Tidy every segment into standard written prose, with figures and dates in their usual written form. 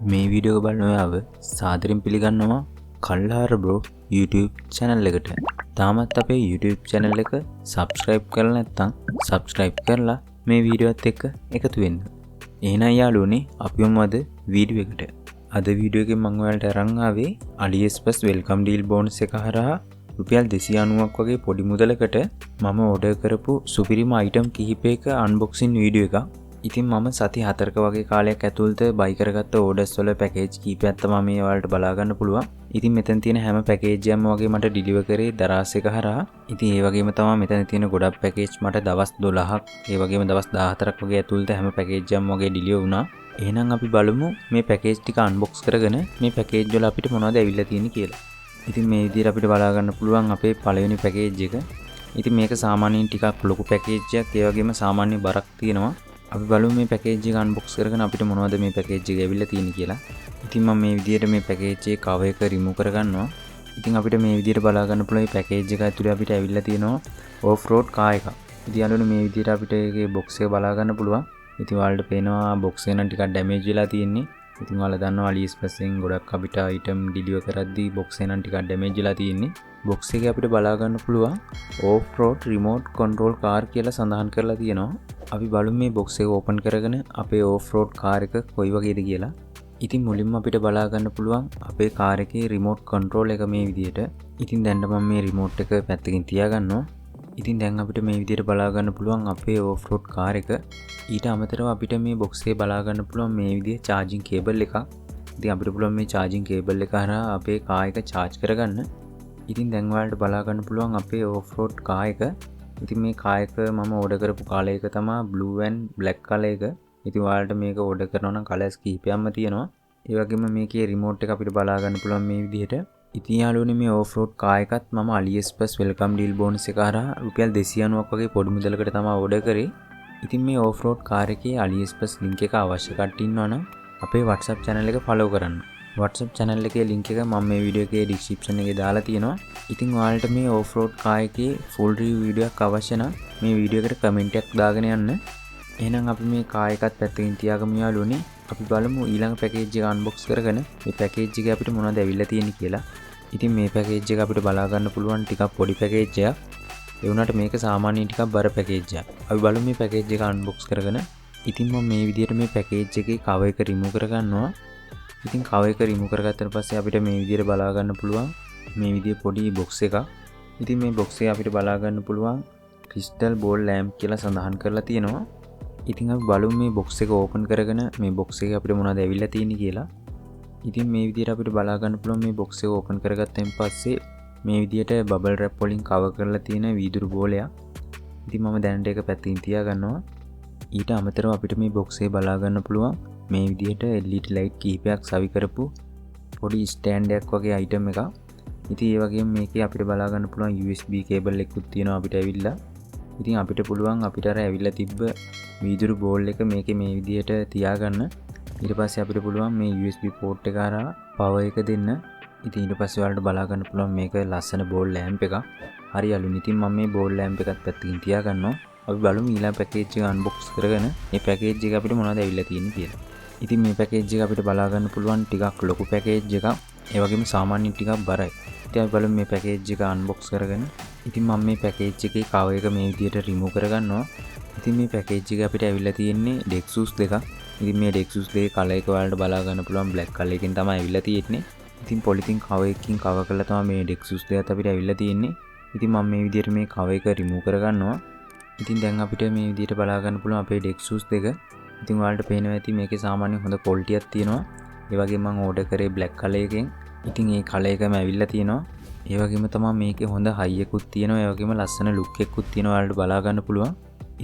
මේ වීඩියෝ එක බලන ඔයාව සාදරයෙන් පිළිගන්නවා කල්හාර බ්‍රෝ YouTube channel එකට. තාමත් අපේ YouTube channel එක subscribe කරලා නැත්නම් subscribe කරලා මේ වීඩියෝත් එක්ක එකතු වෙන්න. එහෙනම් යාළුවනේ අපි යමු අද වීඩියෝ එකට. අද වීඩියෝ එකෙන් මම ඔයාලට අරන් ආවේ AliExpress welcome deal bonus එක හරහා රුපියල් 290ක් වගේ පොඩි මුදලකට මම ඕඩර් කරපු සුපිරිම item කිහිපයක unboxing වීඩියෝ එකක්. ඉතින් මම සති 4ක වගේ කාලයක් ඇතුළත බයි කරගත්ත ඕඩර්ස් වල පැකේජ් කීපයක් තමයි මේ ඔයාලට බලා ගන්න පුළුවන්. ඉතින් මෙතන තියෙන හැම පැකේජ් එකක්ම වගේ මට ඩිලිවර් කරේ දරාස් එක හරහා. ඉතින් ඒ වගේම තමයි මෙතන තියෙන ගොඩක් පැකේජ් මට දවස් 12ක්, ඒ වගේම දවස් 14ක් වගේ ඇතුළත හැම පැකේජ් එකක්ම වගේ ඩිලිවර් වුණා. එහෙනම් අපි බලමු මේ පැකේජ් ටික අන්බොක්ස් කරගෙන මේ පැකේජ් වල අපිට මොනවද ඇවිල්ලා තියෙන්නේ කියලා. ඉතින් මේ විදිහට අපිට බලා ගන්න පුළුවන් අපේ පළවෙනි පැකේජ් එක. ඉතින් මේක සාමාන්‍යයෙන් ටිකක් ලොකු පැකේජ් එකක්, ඒ වගේම සාමාන්‍ය බරක් තියෙනවා. අපි බලමු මේ පැකේජ් එක අන්බොක්ස් කරගෙන අපිට මොනවද මේ පැකේජ් එක ඇවිල්ලා තියෙන්නේ කියලා. ඉතින් මම මේ විදිහට මේ පැකේජ් එකේ කවර් එක රිමූව් කරගන්නවා. ඉතින් අපිට මේ විදිහට බලා ගන්න පුළුවන් මේ පැකේජ් එක ඇතුලේ අපිට ඇවිල්ලා තියෙනවා ඕෆ් රෝඩ් කාර් එකක්. ඉතින් යාළුවනේ මේ විදිහට අපිට ඒකේ බොක්ස් එක බලා ගන්න පුළුවන්. ඉතින් ඔයාලට පේනවා බොක්ස් එක නම් ටිකක් ඩැමේජ් වෙලා තියෙන්නේ. ඉතින් ඔයාලා දන්නවා AliExpress එකෙන් ගොඩක් අපිට item deliver කරද්දී බොක්ස් එක නම් ටිකක් ඩැමේජ් වෙලා තියෙන්නේ. බොක්ස් එකේ අපිට බලා ගන්න පුළුවන් off road remote control car කියලා සඳහන් කරලා තියෙනවා. අපි බලමු මේ බොක්ස් එක ඕපන් කරගෙන අපේ off road car එක කොයි වගේද කියලා. ඉතින් මුලින්ම අපිට බලා ගන්න පුළුවන් අපේ කාර් එකේ remote control එක මේ විදිහට. ඉතින් දැන් මම මේ remote එක පැත්තකින් තියාගන්නවා. ඉතින් දැන් අපිට මේ විදිහට බලා ගන්න පුළුවන් අපේ off road car එක. ඊට අමතරව අපිට මේ බොක්ස් එකේ බලා ගන්න පුළුවන් මේ විදිහේ charging cable එකක්. ඉතින් අපිට පුළුවන් මේ charging cable එක හරහා අපේ කාර් එක charge කරගන්න. ඉතින් දැන් ඔයාලට බලා ගන්න පුළුවන් අපේ off road කාර් එක. ඉතින් මේ කාර් එක මම ඕඩර් කරපු කලර් එක තමයි blue and black කලර් එක. ඉතින් ඔයාලට මේක ඕඩර් කරනවා නම් කලර්ස් කිහිපයක්ම තියෙනවා. ඒ වගේම මේකේ රිමෝට් එක අපිට බලා ගන්න පුළුවන් මේ විදිහට. ඉතින් යාළුවනේ මේ off road කාර් එකත් මම AliExpress welcome deal bonus එක හරහා රුපියල් 290ක් වගේ පොඩි මුදලකට තමයි ඕඩර් කරේ. ඉතින් මේ off road කාර් එකේ AliExpress link එක අවශ්‍ය කට්ටිය ඉන්නවා නම් අපේ WhatsApp channel එක follow කරන්න. WhatsApp channel එකේ link එක මම මේ වීඩියෝ එකේ description එකේ දාලා තියෙනවා. ඉතින් ඔයාලට මේ off road කාර් එකේ full review වීඩියෝ එකක් අවශ්‍ය නම් මේ වීඩියෝ එකට comment එකක් දාගෙන යන්න. එහෙනම් අපි මේ කාර් එකත් පැත්තකින් තියාගමු යාළුවනේ. අපි බලමු ඊළඟ පැකේජ් එක unbox කරගෙන මේ පැකේජ් එකේ අපිට මොනවද ඇවිල්ලා තියෙන්නේ කියලා. ඉතින් මේ පැකේජ් එක අපිට බලා ගන්න පුළුවන් ටිකක් පොඩි පැකේජ් එකක්. ඒ වුණාට මේක සාමාන්‍යයෙන් ටිකක් බර පැකේජ් එකක්. අපි බලමු මේ පැකේජ් එක unbox කරගෙන. ඉතින් මම මේ විදිහට මේ පැකේජ් එකේ cover එක remove කරගන්නවා. ඉතින් cover එක remove කරගත්තට පස්සේ අපිට මේ විදිහට බලා ගන්න පුළුවන් මේ විදිහේ පොඩි box එකක්. ඉතින් මේ box එකේ අපිට බලා ගන්න පුළුවන් crystal ball lamp කියලා සඳහන් කරලා තියෙනවා. ඉතින් අපි බලමු මේ box එක open කරගෙන මේ box එකේ අපිට මොනවද ඇවිල්ලා තියෙන්නේ කියලා. ඉතින් මේ විදිහට අපිට බලා ගන්න පුළුවන් මේ box එක open කරගත්තයින් පස්සේ මේ විදිහට bubble wrap වලින් cover කරලා තියෙන වීදුරු බෝලයක්. ඉතින් මම දැනට ඒක පැත්තකින් තියා ගන්නවා. ඊට අමතරව අපිට මේ box එකේ බලා ගන්න පුළුවන් මේ විදිහට LED light කිහිපයක් සවි කරපු පොඩි stand එකක් වගේ item එකක්. ඉතින් ඒ වගේම මේකේ අපිට බලා ගන්න පුළුවන් USB cable එකකුත් තියෙනවා අපිට ඇවිල්ලා. ඉතින් අපිට පුළුවන් අපිට අර ඇවිල්ලා තිබ්බ වීදුරු බෝල් එක මේකේ මේ විදිහට තියාගන්න. ඊට පස්සේ අපිට පුළුවන් මේ USB port එක හරහා power එක දෙන්න. ඉතින් ඊට පස්සේ ඔයාලට බලා ගන්න පුළුවන් මේක ලස්සන බෝල් ලැම්ප් එකක්. හරි යාළුවනේ. ඉතින් මම මේ බෝල් ලැම්ප් එකත් පැත්තකින් තියාගන්නවා. අපි බලමු ඊළඟ පැකේජ් එක unbox කරගෙන මේ පැකේජ් එක අපිට මොනවද ඇවිල්ලා තියෙන්නේ කියලා. ඉතින් මේ පැකේජ් එක අපිට බලා ගන්න පුළුවන් ටිකක් ලොකු පැකේජ් එකක්. ඒ වගේම සාමාන්‍යයෙන් ටිකක් බරයි. ඉතින් අපි බලමු මේ පැකේජ් එක unbox කරගෙන. ඉතින් මම මේ පැකේජ් එකේ cover එක මේ විදිහට remove කරගන්නවා. ඉතින් මේ පැකේජ් එක අපිට ඇවිල්ලා තියෙන්නේ Dexus දෙකක්. ඉතින් මේ Dexus දෙකේ කලර් එක ඔයාලට බලා ගන්න පුළුවන් black කලර් එකකින් තමයි ඇවිල්ලා තියෙන්නේ. ඉතින් පොලිතින් cover එකකින් cover කරලා තමයි මේ Dexus දෙකත් අපිට ඇවිල්ලා තියෙන්නේ. ඉතින් මම මේ විදිහට මේ cover එක remove කරගන්නවා. ඉතින් දැන් අපිට මේ විදිහට බලා ගන්න පුළුවන් අපේ Dexus දෙක. ඉතින් ඔයාලට පේනවා ඇති මේකේ සාමාන්‍ය හොඳ quality එකක් තියෙනවා. ඒ වගේම මම order කරේ black color එකෙන්. ඉතින් ඒ color එකම ඇවිල්ලා තියෙනවා. ඒ වගේම තමයි මේකේ හොඳ high එකකුත් තියෙනවා. ඒ වගේම ලස්සන look එකකුත් තියෙනවා ඔයාලට බලා ගන්න පුළුවන්.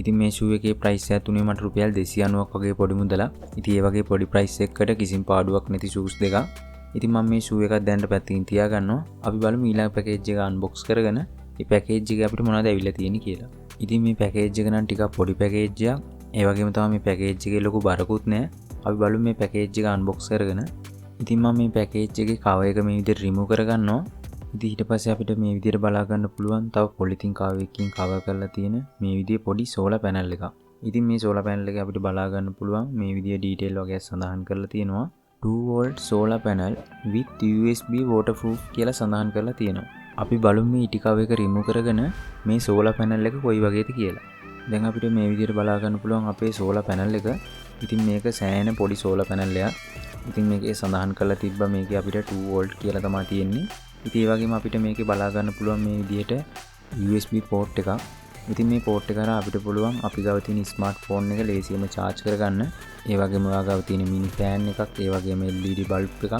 ඉතින් මේ shoe එකේ price එක තුනේ මට රුපියල් 290ක් වගේ පොඩි මුදලක්. ඉතින් ඒ වගේ පොඩි price එකකට කිසිම පාඩුවක් නැති shoes දෙකක්. ඉතින් මම මේ shoe එකක් දැනට පැත්තකින් තියාගන්නවා. අපි බලමු ඊළඟ පැකේජ් එක unbox කරගෙන මේ පැකේජ් එකේ අපිට මොනවද ඇවිල්ලා තියෙන්නේ කියලා. ඉතින් මේ පැකේජ් එක නම් ටිකක් පොඩි පැකේජ් එකක්. ඒ වගේම තමයි මේ පැකේජ් එකේ ලොකු බරකුත් නැහැ. අපි බලමු මේ පැකේජ් එක unbox කරගෙන. ඉතින් මම මේ පැකේජ් එකේ cover එක මේ විදිහට remove කරගන්නවා. ඉතින් ඊට පස්සේ අපිට මේ විදිහට බලා ගන්න පුළුවන් තව පොලිතින් cover එකකින් cover කරලා තියෙන මේ විදිහේ පොඩි solar panel එකක්. ඉතින් මේ solar panel එක අපිට බලා ගන්න පුළුවන් මේ විදිහේ detail වගේ සඳහන් කරලා තියෙනවා. 2V solar panel with USB waterproof කියලා සඳහන් කරලා තියෙනවා. අපි බලමු මේ ඉටි කව එක රිමූව් කරගෙන මේ solar panel එක කොයි වගේද කියලා. දැන් අපිට මේ විදිහට බලා ගන්න පුළුවන් අපේ solar panel එක. ඉතින් මේක සෑහෙන පොඩි solar panel එකක්. ඉතින් මේකේ සඳහන් කරලා තිබ්බා මේකේ අපිට 2V කියලා තමයි තියෙන්නේ. ඉතින් ඒ වගේම අපිට මේකේ බලා ගන්න පුළුවන් මේ විදිහට USB port එකක්. ඉතින් මේ port එක කරා අපිට පුළුවන් අපි ගාව තියෙන ස්මාර්ට්ෆෝන් එක ලේසියෙන්ම charge කරගන්න. ඒ වගේම ඔයා ගාව තියෙන mini fan එකක්, ඒ වගේම LED bulb එකක්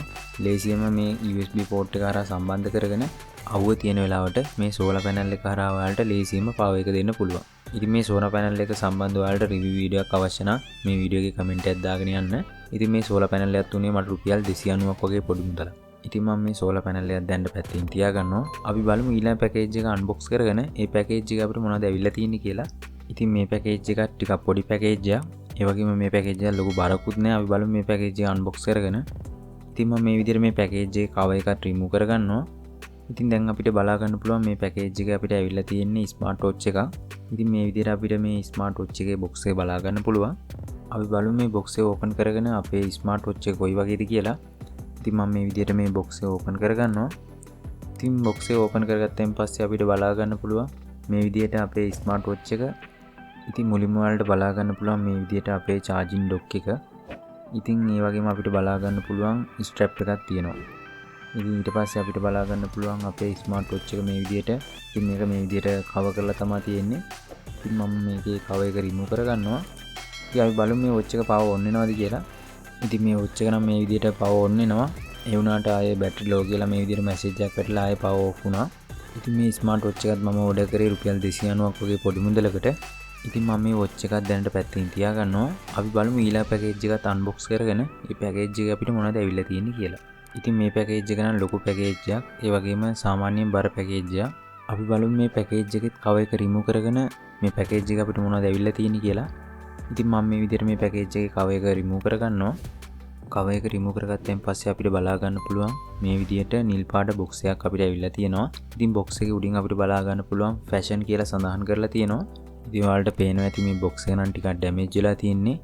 ලේසියෙන්ම මේ USB port එක කරා සම්බන්ධ කරගෙන අවුව තියෙන වෙලාවට මේ solar panel එක කරා ඔයාලට ලේසියෙන්ම power එක දෙන්න පුළුවන්. ඉතින් මේ solar panel එක සම්බන්ධව ඔයාලට review video එකක් අවශ්‍ය නම් මේ video එකේ comment එකක් දාගෙන යන්න. ඉතින් මේ solar panel එකත් උනේ මට රුපියල් 290ක් වගේ පොඩි මුදලක්. ඉතින් මම මේ solar panel එකක් දැන් පැත්තෙන් තියාගන්නවා. අපි බලමු ඊළඟ package එක unbox කරගෙන ඒ package එක අපිට මොනවද ඇවිල්ලා තියෙන්නේ කියලා. ඉතින් මේ package එක ටිකක් පොඩි package එකක්. ඒ වගේම මේ package එක ලොකු බරකුත් නෑ. අපි බලමු මේ package එක unbox කරගෙන. ඉතින් මම මේ විදිහට මේ package එකේ cover එකත් remove කරගන්නවා. ඉතින් දැන් අපිට බලා ගන්න පුළුවන් මේ package එක අපිට ඇවිල්ලා තියෙන්නේ smart watch එකක්. ඉතින් මේ විදිහට අපිට මේ smart watch එකේ box එක බලා ගන්න පුළුවන්. අපි බලමු මේ box එක open කරගෙන අපේ smart watch එක කොයි වගේද කියලා. ඉතින් මම මේ විදිහට මේ box එක open කරගන්නවා. ඉතින් box එක open කරගත්තෙන් පස්සේ අපිට බලා ගන්න පුළුවන් මේ විදිහට අපේ smart watch එක. ඉතින් මුලින්ම ඔයාලට බලා ගන්න පුළුවන් මේ විදිහට අපේ charging dock එක. ඉතින් ඒ වගේම අපිට බලා ගන්න පුළුවන් strap එකක් තියෙනවා. ඉතින් ඊට පස්සේ අපිට බලා ගන්න පුළුවන් අපේ smart watch එක මේ විදිහට. ඉතින් මේක මේ විදිහට cover කරලා තමයි තියෙන්නේ. ඉතින් මම මේකේ cover එක remove කරගන්නවා. ඉතින් අපි බලමු මේ watch එක power on වෙනවද කියලා. ඉතින් මේ watch එක නම් මේ විදිහට power on වෙනවා. ඒ වුණාට ආයේ battery low කියලා මේ විදිහට message එකක් වැටලා ආයේ power off වුණා. ඉතින් මේ smart watch එකත් මම order කරේ රුපියල් 290ක් වගේ පොඩි මුදලකට. ඉතින් මම මේ watch එකත් දැනට පැත්තකින් තියාගන්නවා. අපි බලමු ඊළඟ package එකත් unbox කරගෙන මේ package එක අපිට මොනවද ඇවිල්ලා තියෙන්නේ කියලා. ඉතින් මේ package එක නම් ලොකු package එකක්. ඒ වගේම සාමාන්‍යයෙන් බර package එකක්. අපි බලමු මේ package එකේ cover එක remove කරගෙන මේ package එක අපිට මොනවද ඇවිල්ලා තියෙන්නේ කියලා. ඉතින් මම මේ විදිහට මේ package එකේ cover එක remove කරගන්නවා. cover එක remove කරගත්තෙන් පස්සේ අපිට බලා ගන්න පුළුවන් මේ විදිහට නිල් පාට box එකක් අපිට ඇවිල්ලා තියෙනවා. ඉතින් box එකේ උඩින් අපිට බලා ගන්න පුළුවන් fashion කියලා සඳහන් කරලා තියෙනවා. ඉතින් ඔයාලට පේනවා ඇති මේ box එක නම් ටිකක් damage වෙලා තියෙන්නේ.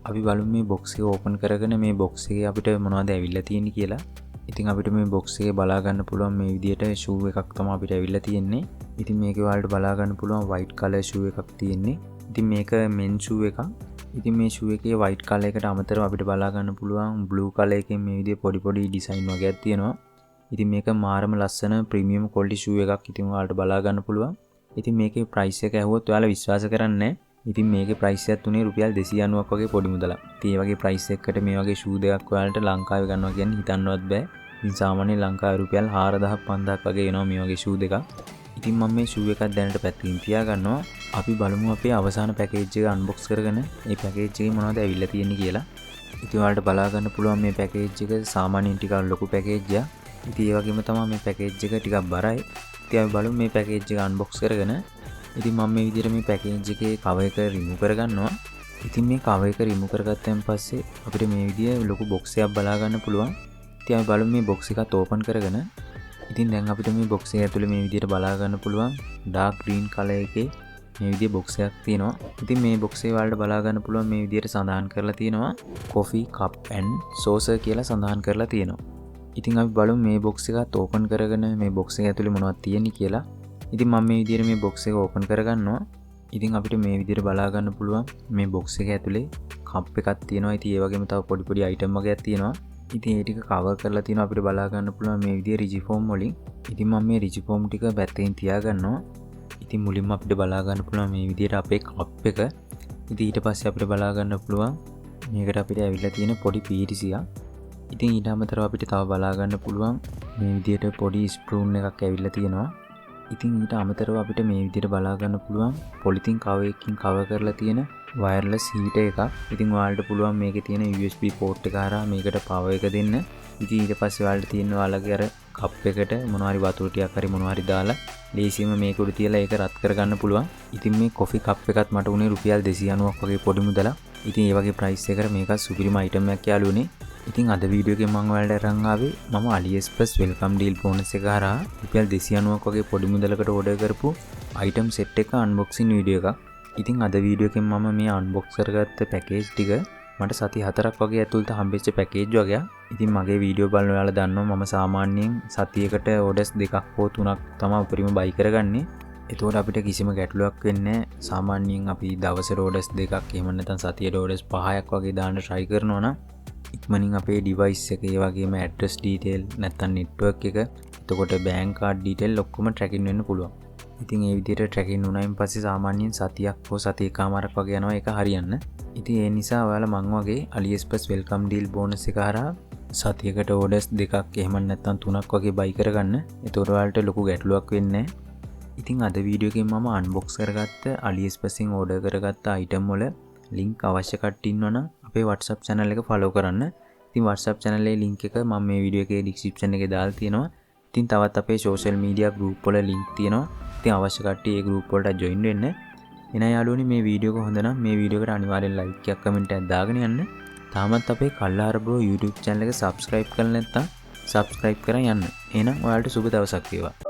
අපි බලමු මේ box එක open කරගෙන මේ box එකේ අපිට මොනවද ඇවිල්ලා තියෙන්නේ කියලා. ඉතින් අපිට මේ box එකේ බලා ගන්න පුළුවන් මේ විදිහට shoe එකක් තමයි අපිට ඇවිල්ලා තියෙන්නේ. ඉතින් මේකේ ඔයාලට බලා ගන්න පුළුවන් white color shoe එකක් තියෙන්නේ. ඉතින් මේක men shoe එකක්. ඉතින් මේ shoe එකේ white color එකට අමතරව අපිට බලා ගන්න පුළුවන් blue color එකෙන් මේ විදිහේ පොඩි පොඩි design වගේක් තියෙනවා. ඉතින් මේක මාරම ලස්සන premium quality shoe එකක්. ඉතින් ඔයාලට බලා ගන්න පුළුවන්. ඉතින් මේකේ price එක ඇහුවොත් ඔයාලා විශ්වාස කරන්නේ නැහැ. ඉතින් මේකේ price එකත් උනේ රුපියල් 290ක් වගේ පොඩි මුදලක්. ඉතින් මේ වගේ price එකකට මේ වගේ shoe දෙකක් ඔයාලට ලංකාවේ ගන්නවා කියන්නේ හිතන්නවත් බෑ. ඉතින් සාමාන්‍යයෙන් ලංකාවේ රුපියල් 4000ක් 5000ක් වගේ එනවා මේ වගේ shoe දෙකක්. ඉතින් මම මේ shoe එකක් දැනට පැත්තකින් තියාගන්නවා. අපි බලමු අපේ අවසාන package එක unbox කරගෙන මේ package එකේ මොනවද ඇවිල්ලා තියෙන්නේ කියලා. ඉතින් ඔයාලට බලා ගන්න පුළුවන් මේ package එක සාමාන්‍යයෙන් ටිකක් ලොකු package එකක්. ඉතින් ඒ වගේම තමයි මේ package එක ටිකක් බරයි. ඉතින් අපි බලමු මේ package එක unbox කරගෙන. ඉතින් මම මේ විදිහට මේ package එකේ cover එක remove කරගන්නවා. ඉතින් මේ cover එක remove කරගත්තන් පස්සේ අපිට මේ විදිහේ ලොකු box එකක් බලා ගන්න පුළුවන්. ඉතින් අපි බලමු මේ box එකත් open කරගෙන. ඉතින් දැන් අපිට මේ box එක ඇතුලේ මේ විදිහට බලා ගන්න පුළුවන් dark green color එකේ මේ විදිහේ box එකක් තියෙනවා. ඉතින් මේ box එකේ වලට බලා ගන්න පුළුවන් මේ විදිහට සඳහන් කරලා තියෙනවා coffee cup and saucer කියලා සඳහන් කරලා තියෙනවා. ඉතින් අපි බලමු මේ box එකත් open කරගෙන මේ box එක ඇතුලේ මොනවද තියෙන්නේ කියලා. ඉතින් මම මේ විදිහට මේ box එක open කරගන්නවා. ඉතින් අපිට මේ විදිහට බලා ගන්න පුළුවන් මේ box එක ඇතුලේ cup එකක් තියෙනවා. ඉතින් ඒ වගේම තව පොඩි පොඩි item වගේක් තියෙනවා. ඉතින් ඒ ටික cover කරලා තියෙනවා අපිට බලා ගන්න පුළුවන් මේ විදිහේ රිජි ෆෝම් වලින්. ඉතින් මම මේ රිජි ෆෝම් ටික පැත්තකින් තියාගන්නවා. ඉතින් මුලින්ම අපිට බලා ගන්න පුළුවන් මේ විදිහට අපේ cup එක. ඉතින් ඊට පස්සේ අපිට බලා ගන්න පුළුවන් මේකට අපිට ඇවිල්ලා තියෙන පොඩි පීරිසියක්. ඉතින් ඊට අමතරව අපිට තව බලා ගන්න පුළුවන් මේ විදිහට පොඩි ස්පූන් එකක් ඇවිල්ලා තියෙනවා. ඉතින් ඊට අමතරව අපිට මේ විදිහට බලා ගන්න පුළුවන් පොලිතින් cover එකකින් cover කරලා තියෙන wireless heater එකක්. ඉතින් ඔයාලට පුළුවන් මේකේ තියෙන USB port එක හරහා මේකට power එක දෙන්න. ඉතින් ඊට පස්සේ ඔයාලට තියෙන ඔයාලගේ අර cup එකට මොනවා හරි වතුර ටිකක් හරි මොනවා හරි දාලා ලේසියෙන්ම මේක උඩ තියලා ඒක රත් කරගන්න පුළුවන්. ඉතින් මේ coffee cup එකත් මට උනේ රුපියල් 290ක් වගේ පොඩි මුදලක්. ඉතින් ඒ වගේ price එකකට මේකත් සුපිරිම item එකක් යාළුවනේ. ඉතින් අද වීඩියෝ එකෙන් මම ඔයාලට අරන් ආවේ මම AliExpress welcome deal bonus එක හරහා රුපියල් 290ක් වගේ පොඩි මුදලකට order කරපු item set එක unboxing වීඩියෝ එකක්. ඉතින් අද වීඩියෝ එකෙන් මම මේ unbox කරගත්ත package ටික මට සති 4ක් වගේ ඇතුළත හම්බෙච්ච පැකේජ් වගේ. ඉතින් මගේ වීඩියෝ බලන ඔයාලා දන්නවා මම සාමාන්‍යයෙන් සතියකට ඕඩර්ස් 2ක් හෝ 3ක් තමයි උපරිම බයි කරගන්නේ. එතකොට අපිට කිසිම ගැටලුවක් වෙන්නේ නැහැ. සාමාන්‍යයෙන් අපි දවසේ ඕඩර්ස් 2ක් එහෙම නැත්නම් සතියේ ඕඩර්ස් 5ක් වගේ දාන්න try කරනවා නම් ඉක්මනින් අපේ ඩිවයිස් එක ඒ වගේම ඇඩ්‍රස් ඩීටේල් නැත්නම් නෙට්වර්ක් එක එතකොට බෑන්ක් කාඩ් ඩීටේල් ඔක්කොම ට්‍රැකින් වෙන්න පුළුවන්. ඉතින් ඒ විදිහට ට්‍රැකින් වුණායින් පස්සේ සාමාන්‍යයෙන් සතියක් හෝ සතියකමාරක් වගේ යනවා ඒක හරියන්න. ඉතින් ඒ නිසා ඔයාලා මං වගේ AliExpress වෙල්කම් ඩීල් බෝනස් එක හරහා සතියකට ඕඩර්ස් 2ක් එහෙම නැත්නම් 3ක් වගේ බයි කරගන්න. එතකොට ඔයාලට ලොකු ගැටලුවක් වෙන්නේ නැහැ. ඉතින් අද වීඩියෝ එකෙන් මම අන්බොක්ස් කරගත්ත AliExpress එකෙන් ඕඩර් කරගත්ත අයිටම් වල ලින්ක් අවශ්‍ය කට්ටිය ඉන්නවනම් අපේ WhatsApp channel එක follow කරන්න. ඉතින් WhatsApp channel එකේ link එක මම මේ වීඩියෝ එකේ description එකේ දාලා තියෙනවා. ඉතින් තවත් අපේ social media group වල link තියෙනවා. ඉතින් අවශ්‍ය කට්ටිය ඒ group වලට join වෙන්න. එන යාළුවනි මේ වීඩියෝ එක හොඳ නම් මේ වීඩියෝ එකට අනිවාර්යෙන් like එකක් comment එකක් දාගෙන යන්න. තාමත් අපේ කල්ලාර bro YouTube channel එක subscribe කරලා නැත්නම් subscribe කරන් යන්න. එහෙනම් ඔයාලට සුබ දවසක් වේවා.